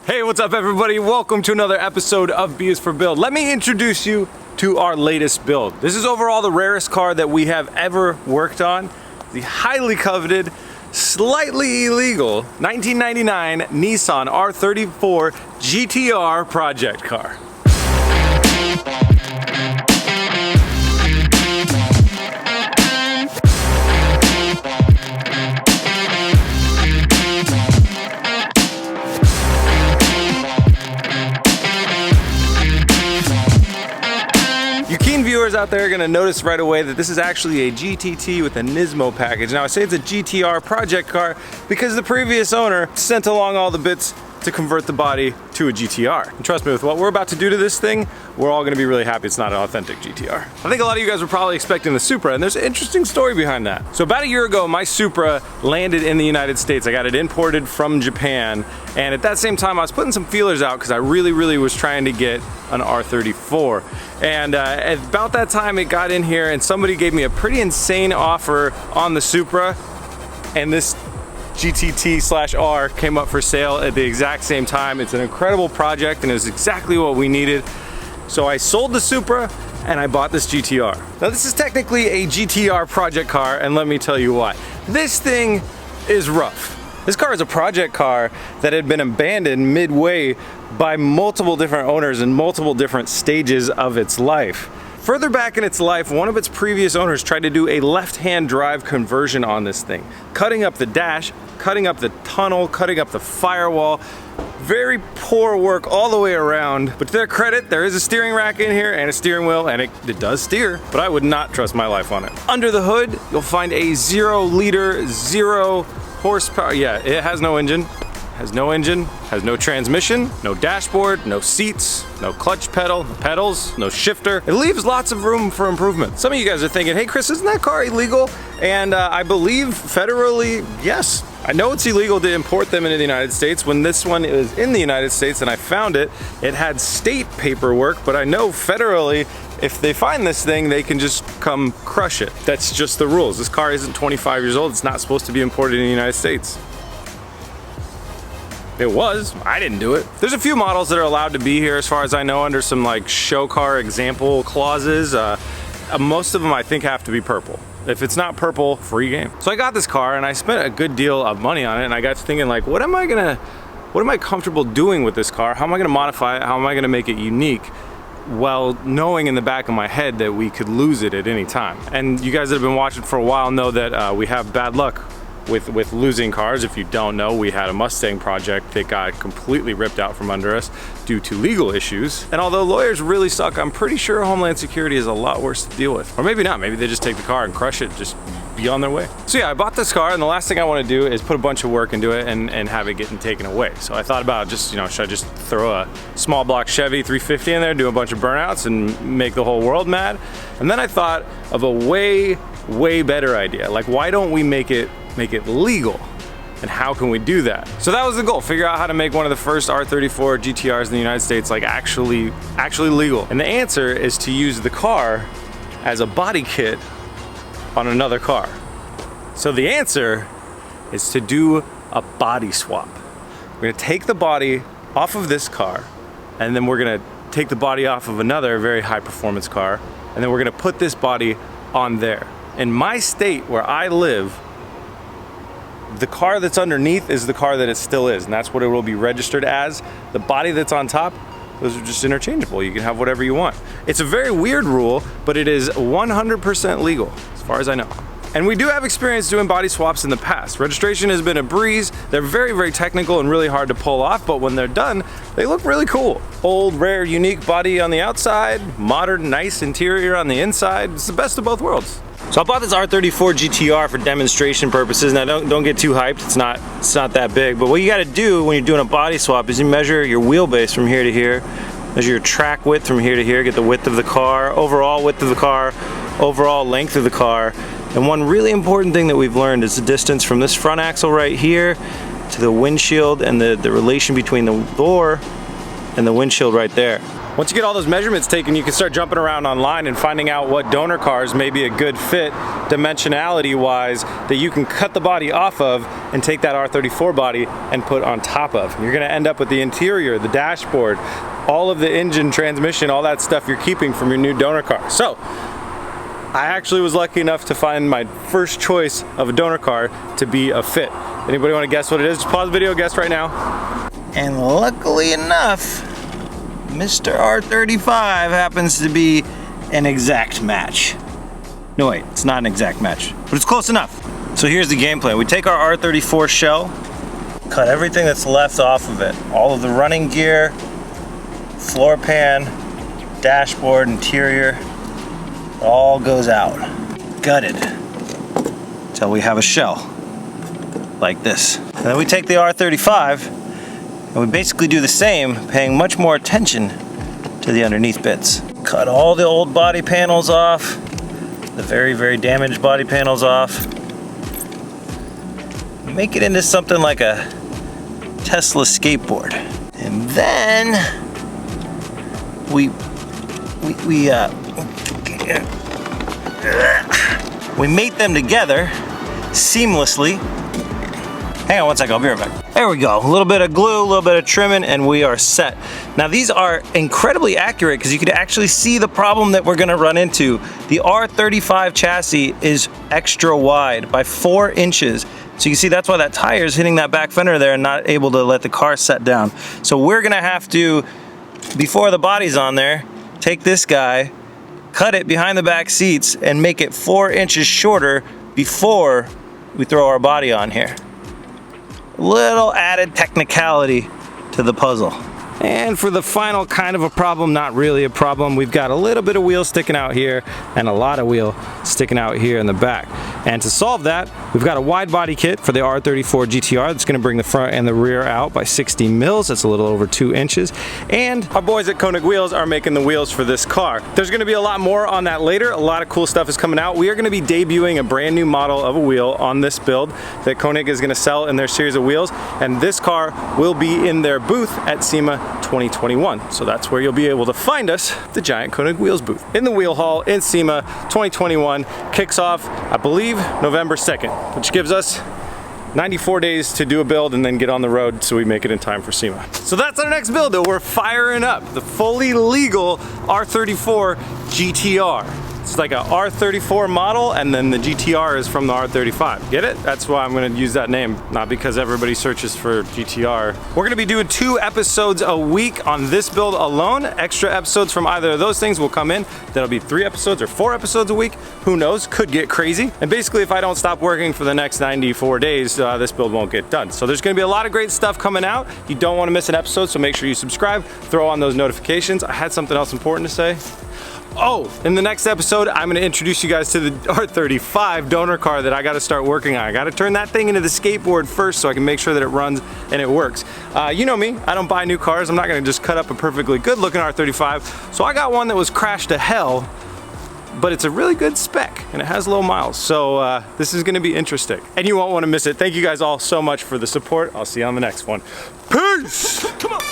Hey, what's up everybody? Welcome to another episode of B is for Build. Let me introduce you to our latest build. This is overall the rarest car that we have ever worked on. The highly coveted, slightly illegal 1999 Nissan R34 GT-R project car. Viewers out there are going to notice right away that this is actually a GTT with a Nismo package. Now I say it's a GTR project car because the previous owner sent along all the bits to convert the body to a GTR. And trust me, with what we're about to do to this thing, we're all going to be really happy it's not an authentic GTR. I think a lot of you guys were probably expecting the Supra, and there's an interesting story behind that. So about a year ago, my Supra landed in the United States. I got it imported from Japan, and at that same time I was putting some feelers out because I really was trying to get an R34. And at about that time it got in here and somebody gave me a pretty insane offer on the Supra, and this GTT/R came up for sale at the exact same time. It's an incredible project and it was exactly what we needed. So I sold the Supra and I bought this GTR. Now this is technically a GTR project car, and let me tell you why. This thing is rough. This car is a project car that had been abandoned midway by multiple different owners in multiple different stages of its life. Further back in its life, one of its previous owners tried to do a left-hand drive conversion on this thing, cutting up the dash, cutting up the tunnel, cutting up the firewall. Very poor work all the way around, but to their credit, there is a steering rack in here and a steering wheel, and it does steer, but I would not trust my life on it. Under the hood, you'll find a 0-liter, 0 horsepower. Yeah, it has no engine. Has no transmission, no dashboard, no seats, no clutch pedal, no pedals, no shifter. It leaves lots of room for improvement. Some of you guys are thinking, hey Chris, isn't that car illegal? And I believe federally, yes. I know it's illegal to import them into the United States. When this one is in the United States and I found it, it had state paperwork, but I know federally, if they find this thing, they can just come crush it. That's just the rules. This car isn't 25 years old. It's not supposed to be imported in the United States. It was, I didn't do it. There's a few models that are allowed to be here as far as I know under some like show car example clauses. Most of them I think have to be purple. If it's not purple, free game. So I got this car and I spent a good deal of money on it, and I got to thinking like, what am I comfortable doing with this car? How am I gonna modify it? How am I gonna make it unique? While knowing in the back of my head that we could lose it at any time. And you guys that have been watching for a while know that we have bad luck with losing cars. If you don't know, we had a Mustang project that got completely ripped out from under us due to legal issues. And although lawyers really suck, I'm pretty sure Homeland Security is a lot worse to deal with. Or maybe not, maybe they just take the car and crush it, just be on their way. So yeah, I bought this car, and the last thing I want to do is put a bunch of work into it and have it getting taken away. So I thought about just, should I just throw a small block Chevy 350 in there, do a bunch of burnouts and make the whole world mad? And then I thought of a way better idea. Like, why don't we make it legal? And how can we do that? So that was the goal, figure out how to make one of the first R34 GTRs in the United States like actually legal. And the answer is to use the car as a body kit on another car. So the answer is to do a body swap. We're gonna take the body off of this car, and then we're gonna take the body off of another very high performance car, and then we're gonna put this body on there. In my state where I live, the car that's underneath is the car that it still is, and that's what it will be registered as. The body that's on top, those are just interchangeable. You can have whatever you want. It's a very weird rule, but it is 100% legal, as far as I know. And we do have experience doing body swaps in the past. Registration has been a breeze. They're very technical and really hard to pull off, but when they're done, they look really cool. Old, rare, unique body on the outside, modern, nice interior on the inside. It's the best of both worlds. So I bought this R34 GT-R for demonstration purposes. Now don't get too hyped, it's not that big, but what you gotta do when you're doing a body swap is you measure your wheelbase from here to here, measure your track width from here to here, get the width of the car, overall width of the car, overall length of the car. And one really important thing that we've learned is the distance from this front axle right here to the windshield, and the relation between the door and the windshield right there. Once you get all those measurements taken, you can start jumping around online and finding out what donor cars may be a good fit dimensionality wise that you can cut the body off of and take that R34 body and put on top of. You're gonna end up with the interior, the dashboard, all of the engine, transmission, all that stuff you're keeping from your new donor car. So, I actually was lucky enough to find my first choice of a donor car to be a fit. Anybody wanna guess what it is? Just pause the video, guess right now. And luckily enough, Mr. R35 happens to be an exact match. No wait, it's not an exact match, but it's close enough. So here's the game plan. We take our R34 shell, cut everything that's left off of it. All of the running gear, floor pan, dashboard, interior, all goes out. Gutted. Until we have a shell, like this. And then we take the R35, and we basically do the same, paying much more attention to the underneath bits. Cut all the old body panels off, the very, very damaged body panels off. Make it into something like a Tesla skateboard. And then we mate them together seamlessly. Hang on one second, I'll be right back. There we go, a little bit of glue, a little bit of trimming, and we are set. Now these are incredibly accurate because you can actually see the problem that we're gonna run into. The R35 chassis is extra wide by 4 inches. So you can see that's why that tire is hitting that back fender there and not able to let the car set down. So we're gonna have to, before the body's on there, take this guy, cut it behind the back seats, and make it 4 inches shorter before we throw our body on here. Little added technicality to the puzzle. And for the final kind of a problem, not really a problem, we've got a little bit of wheel sticking out here and a lot of wheel sticking out here in the back. And to solve that, we've got a wide body kit for the R34 GT-R that's gonna bring the front and the rear out by 60 mils. That's a little over 2 inches. And our boys at Koenig Wheels are making the wheels for this car. There's gonna be a lot more on that later. A lot of cool stuff is coming out. We are gonna be debuting a brand new model of a wheel on this build that Koenig is gonna sell in their series of wheels. And this car will be in their booth at SEMA 2021. So that's where you'll be able to find us, the giant Koenig Wheels booth. In the wheel hall in SEMA 2021, kicks off, I believe, November 2nd, which gives us 94 days to do a build and then get on the road so we make it in time for SEMA. So that's our next build that we're firing up, the fully legal R34 GT-R. It's like a R34 model, and then the GTR is from the R35. Get it? That's why I'm gonna use that name, not because everybody searches for GTR. We're gonna be doing 2 episodes a week on this build alone. Extra episodes from either of those things will come in. That'll be 3 episodes or 4 episodes a week. Who knows? Could get crazy. And basically, if I don't stop working for the next 94 days, this build won't get done. So there's gonna be a lot of great stuff coming out. You don't wanna miss an episode, so make sure you subscribe, throw on those notifications. I had something else important to say. Oh, in the next episode, I'm gonna introduce you guys to the R35 donor car that I gotta start working on. I gotta turn that thing into the skateboard first so I can make sure that it runs and it works. You know me, I don't buy new cars. I'm not gonna just cut up a perfectly good looking R35. So I got one that was crashed to hell, but it's a really good spec and it has low miles. So this is gonna be interesting and you won't wanna miss it. Thank you guys all so much for the support. I'll see you on the next one. Peace! Come on.